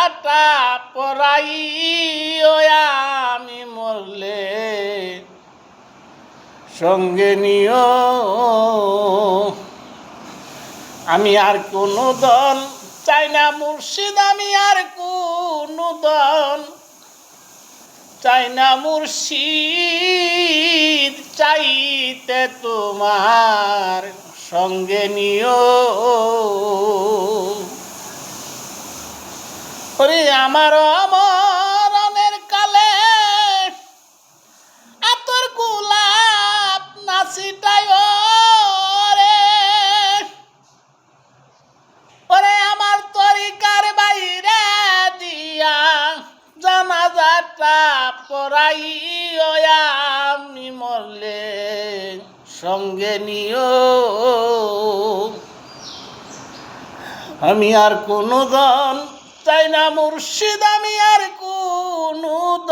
জানাজাটা পরাই আমি মরলে সঙ্গে নিও। আমি আর কোনো দল চাই না মুর্শিদ, আমি আর কোনো দল চাই না মুর্শিদ, চাইতে তোমার সঙ্গে নিও। ওরে আমার মরণের কালে আতর গোলাপ নাচিটাই রে, ওরে আমার তরিকার বাইরে দিয়া জানাজাটা পরাই আমি মরলে সঙ্গে নিও। আমি আর কোনো দল চাই না মুর্শিদ, আমি আর কোনো দল